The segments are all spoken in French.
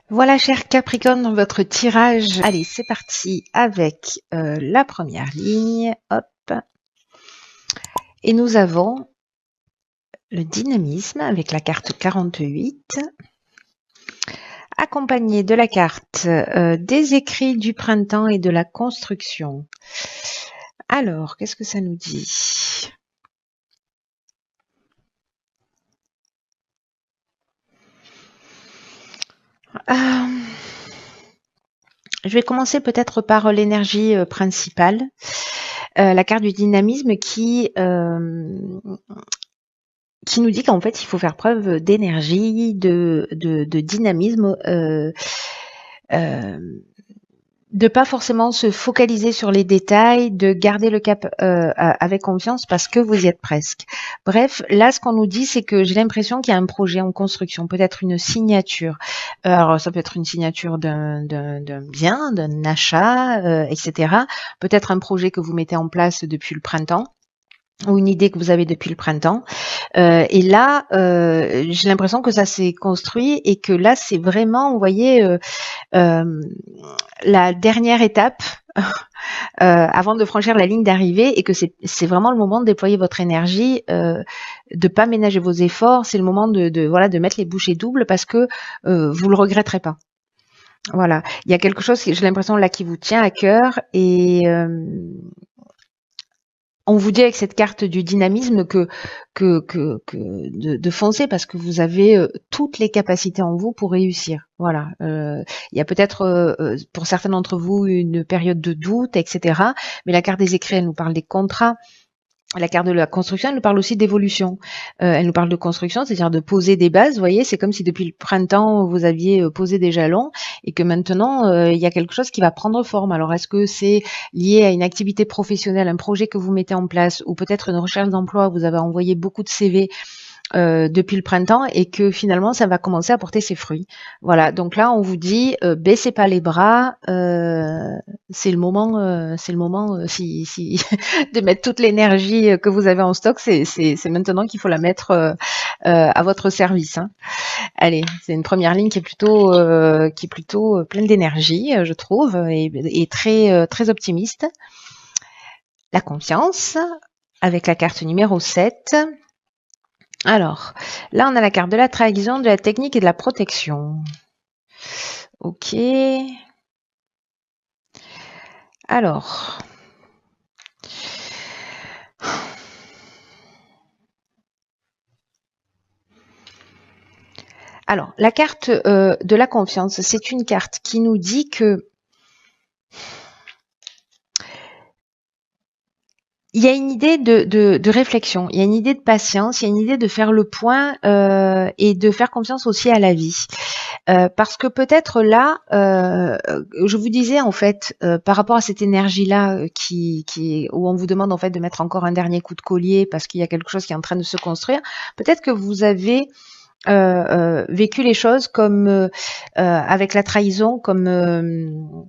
Voilà, cher Capricorne, votre tirage. Allez, c'est parti avec la première ligne. Hop. Et nous avons le dynamisme avec la carte 48, accompagné de la carte des écrits du printemps et de la construction. Alors, qu'est-ce que ça nous dit? Je vais commencer peut-être par l'énergie principale, la carte du dynamisme qui nous dit qu'en fait, il faut faire preuve d'énergie, de dynamisme, de pas forcément se focaliser sur les détails, de garder le cap avec confiance parce que vous y êtes presque. Bref, là, ce qu'on nous dit, c'est que j'ai l'impression qu'il y a un projet en construction, peut-être une signature. Alors, ça peut être une signature d'un bien, d'un achat, etc. Peut-être un projet que vous mettez en place depuis le printemps, ou une idée que vous avez depuis le printemps. Et là, j'ai l'impression que ça s'est construit et que là, c'est vraiment, vous voyez, la dernière étape avant de franchir la ligne d'arrivée et que c'est vraiment le moment de déployer votre énergie, de pas ménager vos efforts. C'est le moment de mettre les bouchées doubles parce que vous le regretterez pas. Voilà, il y a quelque chose, j'ai l'impression là qui vous tient à cœur et on vous dit avec cette carte du dynamisme que de foncer parce que vous avez toutes les capacités en vous pour réussir. Voilà. Il y a peut-être pour certains d'entre vous une période de doute, etc. Mais la carte des écrits, elle nous parle des contrats. La carte de la construction, elle nous parle aussi d'évolution. Elle nous parle de construction, c'est-à-dire de poser des bases. Vous voyez, c'est comme si depuis le printemps, vous aviez posé des jalons et que maintenant, il y a quelque chose qui va prendre forme. Alors, est-ce que c'est lié à une activité professionnelle, un projet que vous mettez en place ou peut-être une recherche d'emploi, vous avez envoyé beaucoup de CV depuis le printemps et que finalement ça va commencer à porter ses fruits. Voilà, donc là on vous dit baissez pas les bras, c'est le moment si de mettre toute l'énergie que vous avez en stock, c'est maintenant qu'il faut la mettre à votre service. Hein. Allez, c'est une première ligne qui est plutôt pleine d'énergie, je trouve, et très très optimiste. La confiance avec la carte numéro 7. Alors, là, on a la carte de la trahison, de la technique et de la protection. Ok. Alors. Alors, la carte de la confiance, c'est une carte qui nous dit que il y a une idée de réflexion, il y a une idée de patience, il y a une idée de faire le point et de faire confiance aussi à la vie. Parce que peut-être là, je vous disais en fait, par rapport à cette énergie-là où on vous demande en fait de mettre encore un dernier coup de collier parce qu'il y a quelque chose qui est en train de se construire, peut-être que vous avez vécu les choses comme avec la trahison, comme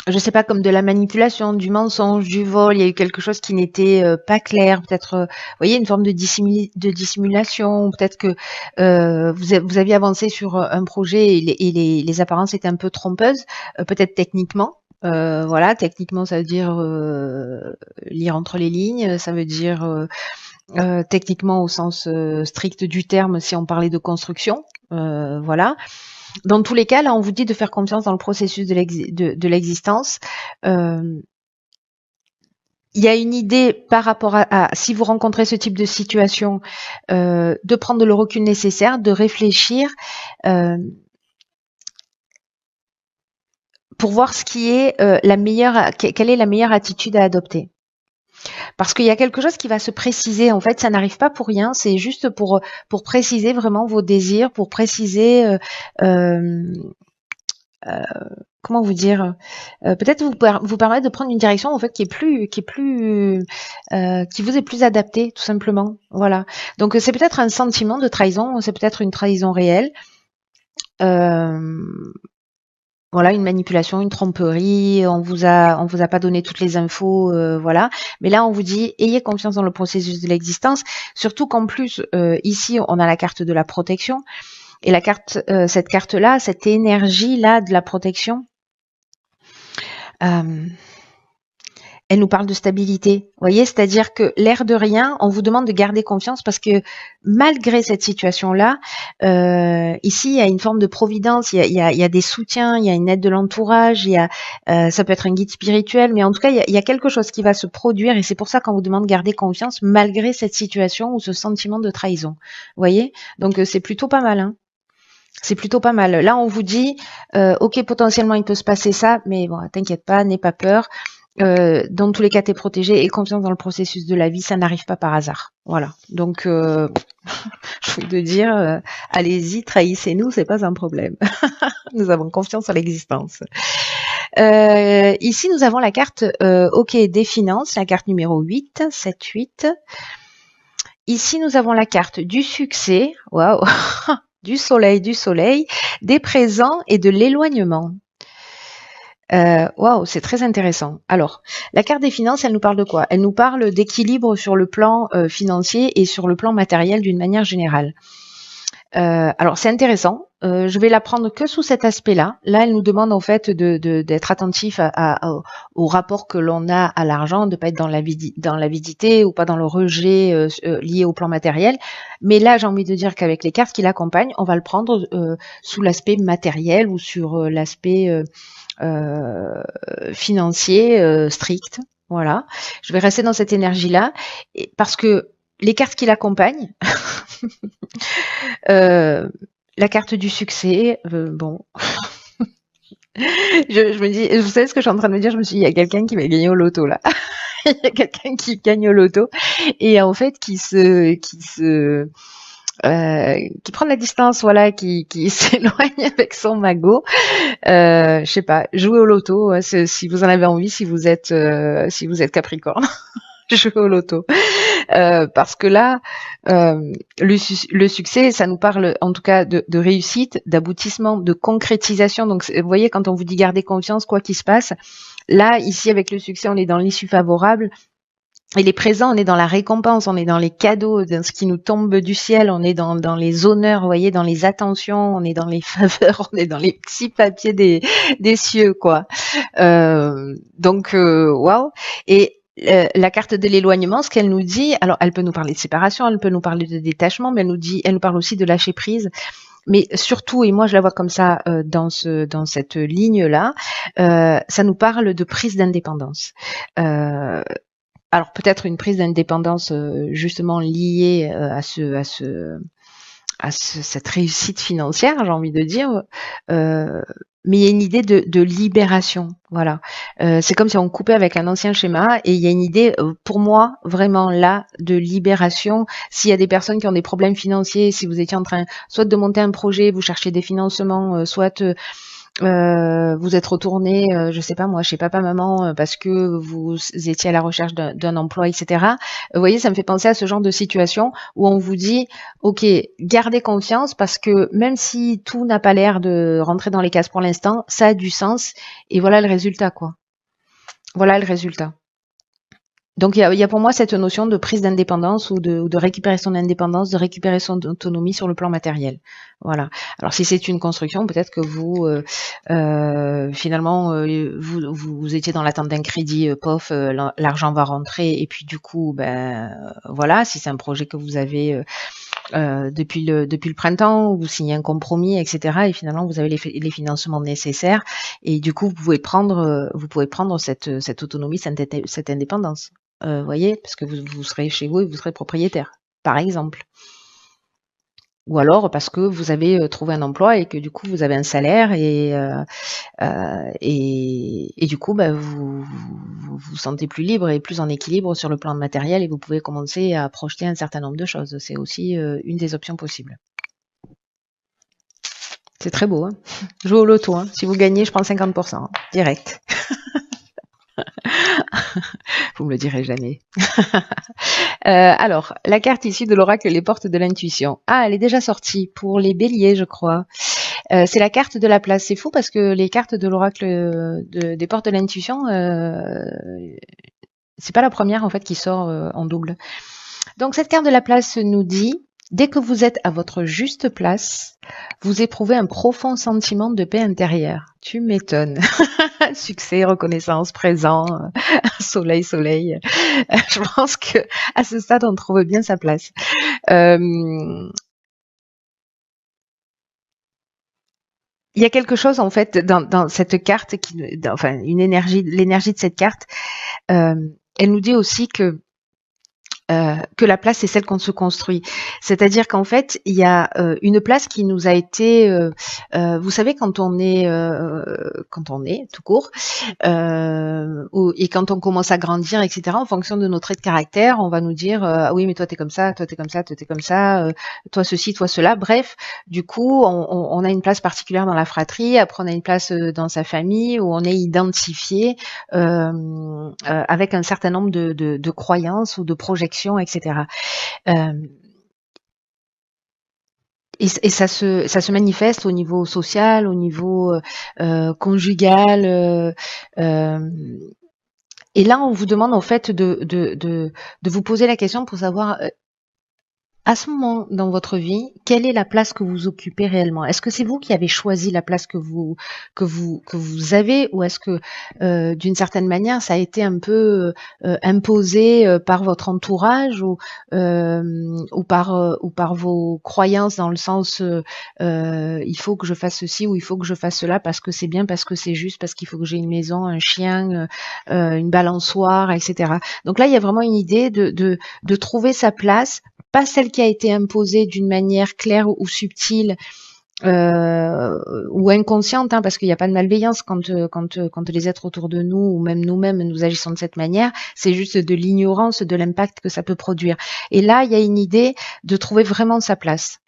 je sais pas, comme de la manipulation, du mensonge, du vol, il y a eu quelque chose qui n'était pas clair, peut-être, vous voyez, une forme de dissimulation, peut-être que vous aviez avancé sur un projet et les apparences étaient un peu trompeuses, peut-être techniquement. Voilà, techniquement, ça veut dire lire entre les lignes, ça veut dire techniquement au sens strict du terme si on parlait de construction. Voilà. Dans tous les cas, là, on vous dit de faire confiance dans le processus de l'existence. Il y a une idée par rapport à si vous rencontrez ce type de situation, de prendre le recul nécessaire, de réfléchir pour voir ce qui est quelle est la meilleure attitude à adopter. Parce qu'il y a quelque chose qui va se préciser. En fait, ça n'arrive pas pour rien. C'est juste pour préciser vraiment vos désirs, pour préciser comment vous dire, peut-être vous permettre de prendre une direction en fait qui vous est plus adaptée tout simplement. Voilà. Donc c'est peut-être un sentiment de trahison, c'est peut-être une trahison réelle. Voilà, une manipulation, une tromperie, on vous a pas donné toutes les infos, voilà. Mais là, on vous dit, ayez confiance dans le processus de l'existence, surtout qu'en plus, ici, on a la carte de la protection. Et la carte, cette carte-là, cette énergie-là de la protection, euh, elle nous parle de stabilité. Vous voyez, c'est-à-dire que l'air de rien, on vous demande de garder confiance parce que malgré cette situation-là, ici, il y a une forme de providence, il y a des soutiens, il y a une aide de l'entourage, ça peut être un guide spirituel, mais en tout cas, il y a quelque chose qui va se produire et c'est pour ça qu'on vous demande de garder confiance malgré cette situation ou ce sentiment de trahison. Vous voyez? Donc, c'est plutôt pas mal, hein. C'est plutôt pas mal. Là, on vous dit, ok, potentiellement, il peut se passer ça, mais bon, t'inquiète pas, n'aie pas peur. Dans tous les cas, t'es protégé et confiance dans le processus de la vie, ça n'arrive pas par hasard. Voilà. Donc, je veux te dire, allez-y, trahissez-nous, c'est pas un problème. Nous avons confiance en l'existence. Ici, nous avons la carte OK des finances, la carte numéro 8, 7, 8. Ici, nous avons la carte du succès, waouh, du soleil, des présents et de l'éloignement. Waouh, c'est très intéressant. Alors, la carte des finances, elle nous parle de quoi? Elle nous parle d'équilibre sur le plan financier et sur le plan matériel d'une manière générale. Alors, c'est intéressant. Je vais la prendre que sous cet aspect-là. Là, elle nous demande en fait d'être attentif au rapport que l'on a à l'argent, de pas être dans l'avidité ou pas dans le rejet lié au plan matériel. Mais là, j'ai envie de dire qu'avec les cartes qui l'accompagnent, on va le prendre sous l'aspect matériel ou sur l'aspect financier strict. Voilà. Je vais rester dans cette énergie-là parce que les cartes qui l'accompagnent, la carte du succès, bon. Je me dis, vous savez ce que je suis en train de me dire? Je me suis dit, il y a quelqu'un qui va gagner au loto là. Il y a quelqu'un qui gagne au loto et en fait qui prend de la distance, voilà, qui s'éloigne avec son magot. Je sais pas, jouez au loto si vous en avez envie, si vous êtes Capricorne. Jouez au loto. Parce que là, le succès, ça nous parle en tout cas de réussite, d'aboutissement, de concrétisation. Donc, vous voyez, quand on vous dit garder confiance, quoi qu'il se passe, là, ici, avec le succès, on est dans l'issue favorable. Et les présents, on est dans la récompense, on est dans les cadeaux, dans ce qui nous tombe du ciel, on est dans les honneurs, vous voyez, dans les attentions, on est dans les faveurs, on est dans les petits papiers des cieux, quoi. Donc, waouh. Et la carte de l'éloignement, ce qu'elle nous dit, alors elle peut nous parler de séparation, elle peut nous parler de détachement, mais elle nous parle aussi de lâcher prise. Mais surtout, et moi je la vois comme ça dans cette ligne-là, ça nous parle de prise d'indépendance. Alors peut-être une prise d'indépendance justement liée cette réussite financière, j'ai envie de dire, mais il y a une idée de libération, voilà. C'est comme si on coupait avec un ancien schéma et il y a une idée, pour moi, vraiment là, de libération. S'il y a des personnes qui ont des problèmes financiers, si vous étiez en train soit de monter un projet, vous cherchez des financements, soit vous êtes retourné, je sais pas moi, chez papa, maman, parce que vous étiez à la recherche d'un emploi, etc. Vous voyez, ça me fait penser à ce genre de situation où on vous dit, ok, gardez confiance parce que même si tout n'a pas l'air de rentrer dans les cases pour l'instant, ça a du sens et voilà le résultat, quoi. Voilà le résultat. Donc il y a pour moi cette notion de prise d'indépendance ou de récupérer son indépendance, de récupérer son autonomie sur le plan matériel. Voilà. Alors si c'est une construction, peut-être que vous finalement vous étiez dans l'attente d'un crédit, pof, l'argent va rentrer et puis du coup voilà, si c'est un projet que vous avez depuis le printemps, vous signez un compromis, etc. Et finalement vous avez les financements nécessaires et du coup vous pouvez prendre cette autonomie, cette indépendance. Voyez, parce que vous serez chez vous et vous serez propriétaire, par exemple. Ou alors parce que vous avez trouvé un emploi et que du coup vous avez un salaire et du coup vous sentez plus libre et plus en équilibre sur le plan matériel et vous pouvez commencer à projeter un certain nombre de choses. C'est aussi une des options possibles. C'est très beau, hein. Jouez au loto, hein. Si vous gagnez, je prends 50%, hein, direct. Vous me le direz jamais. Alors, la carte ici de l'oracle, les portes de l'intuition. Ah, elle est déjà sortie pour les béliers, je crois. C'est la carte de la place. C'est fou parce que les cartes de l'oracle des portes de l'intuition, c'est pas la première en fait qui sort en double. Donc cette carte de la place nous dit Dès que vous êtes à votre juste place, vous éprouvez un profond sentiment de paix intérieure. Tu m'étonnes. Succès, reconnaissance, présent, soleil, soleil. Je pense que à ce stade, on trouve bien sa place. Il y a quelque chose en fait dans cette carte enfin une énergie, l'énergie de cette carte. Elle nous dit aussi que la place c'est celle qu'on se construit. C'est-à-dire qu'en fait, il y a une place qui nous a été, vous savez, quand on est tout court, et quand on commence à grandir, etc. En fonction de nos traits de caractère, on va nous dire ah oui, mais toi t'es comme ça, toi t'es comme ça, toi t'es comme ça, toi ceci, toi cela. Bref, du coup, on a une place particulière dans la fratrie. Après, on a une place dans sa famille où on est identifié avec un certain nombre de croyances ou de projections, etc. Et ça se manifeste au niveau social, au niveau conjugal. Et là, on vous demande en fait de vous poser la question pour savoir à ce moment dans votre vie, quelle est la place que vous occupez réellement? Est-ce que c'est vous qui avez choisi la place que vous avez, ou est-ce que d'une certaine manière ça a été un peu imposé par votre entourage ou par vos croyances, dans le sens il faut que je fasse ceci ou il faut que je fasse cela parce que c'est bien, parce que c'est juste, parce qu'il faut que j'ai une maison, un chien, une balançoire, etc. Donc là, il y a vraiment une idée de trouver sa place, pas celle qui a été imposée d'une manière claire ou subtile ou inconsciente, hein, parce qu'il n'y a pas de malveillance quand les êtres autour de nous ou même nous-mêmes nous agissons de cette manière. C'est juste de l'ignorance de l'impact que ça peut produire. Et là, il y a une idée de trouver vraiment sa place.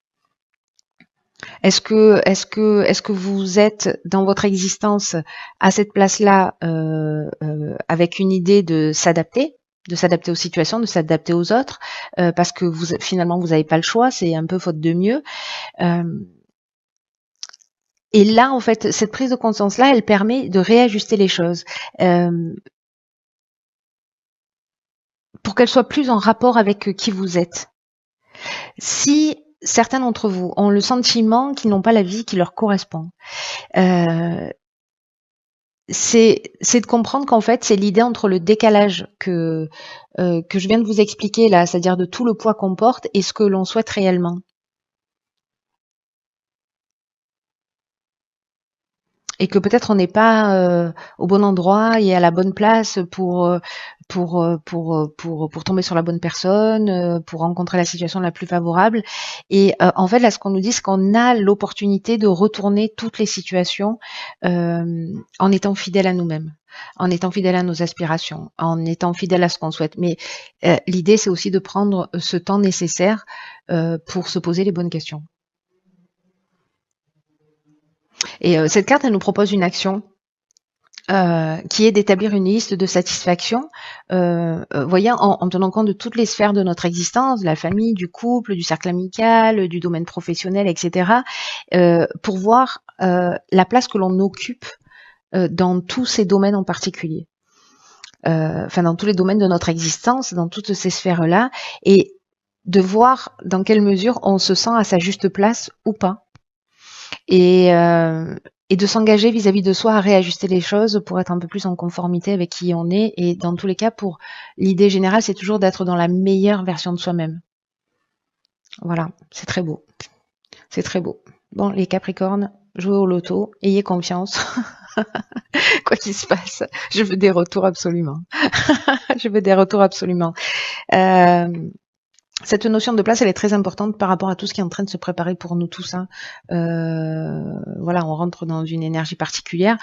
Est-ce que vous êtes dans votre existence à cette place-là avec une idée de s'adapter aux situations, de s'adapter aux autres, parce que finalement vous n'avez pas le choix, c'est un peu faute de mieux. Et là, en fait, cette prise de conscience-là, elle permet de réajuster les choses pour qu'elles soient plus en rapport avec qui vous êtes. Si certains d'entre vous ont le sentiment qu'ils n'ont pas la vie qui leur correspond, c'est de comprendre qu'en fait, c'est l'idée entre le décalage que je viens de vous expliquer là, c'est-à-dire de tout le poids qu'on porte et ce que l'on souhaite réellement. Et que peut-être on n'est pas au bon endroit et à la bonne place pour tomber sur la bonne personne, pour rencontrer la situation la plus favorable. Et en fait, là, ce qu'on nous dit, c'est qu'on a l'opportunité de retourner toutes les situations en étant fidèle à nous-mêmes, en étant fidèle à nos aspirations, en étant fidèle à ce qu'on souhaite. Mais l'idée, c'est aussi de prendre ce temps nécessaire pour se poser les bonnes questions. Et cette carte, elle nous propose une action qui est d'établir une liste de satisfaction, voyez, en tenant compte de toutes les sphères de notre existence, de la famille, du couple, du cercle amical, du domaine professionnel, etc., pour voir la place que l'on occupe dans tous ces domaines en particulier. Enfin, dans tous les domaines de notre existence, dans toutes ces sphères-là, et de voir dans quelle mesure on se sent à sa juste place ou pas. Et de s'engager vis-à-vis de soi à réajuster les choses pour être un peu plus en conformité avec qui on est. Et dans tous les cas, pour l'idée générale, c'est toujours d'être dans la meilleure version de soi-même. Voilà, c'est très beau. C'est très beau. Bon, les Capricornes, jouez au loto, ayez confiance. Quoi qu'il se passe, je veux des retours absolument. Je veux des retours absolument. Cette notion de place, elle est très importante par rapport à tout ce qui est en train de se préparer pour nous tous. Hein. Voilà, on rentre dans une énergie particulière.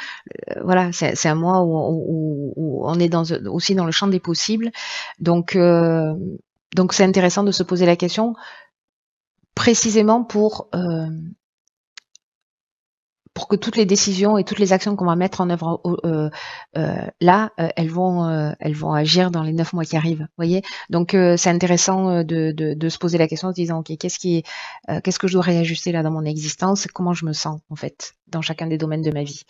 Voilà, c'est un mois où on est aussi dans le champ des possibles. Donc c'est intéressant de se poser la question précisément pour que toutes les décisions et toutes les actions qu'on va mettre en œuvre là, elles vont agir dans les 9 mois qui arrivent. Voyez, donc c'est intéressant de se poser la question en se disant, ok, qu'est-ce que je dois réajuster là dans mon existence, comment je me sens en fait dans chacun des domaines de ma vie.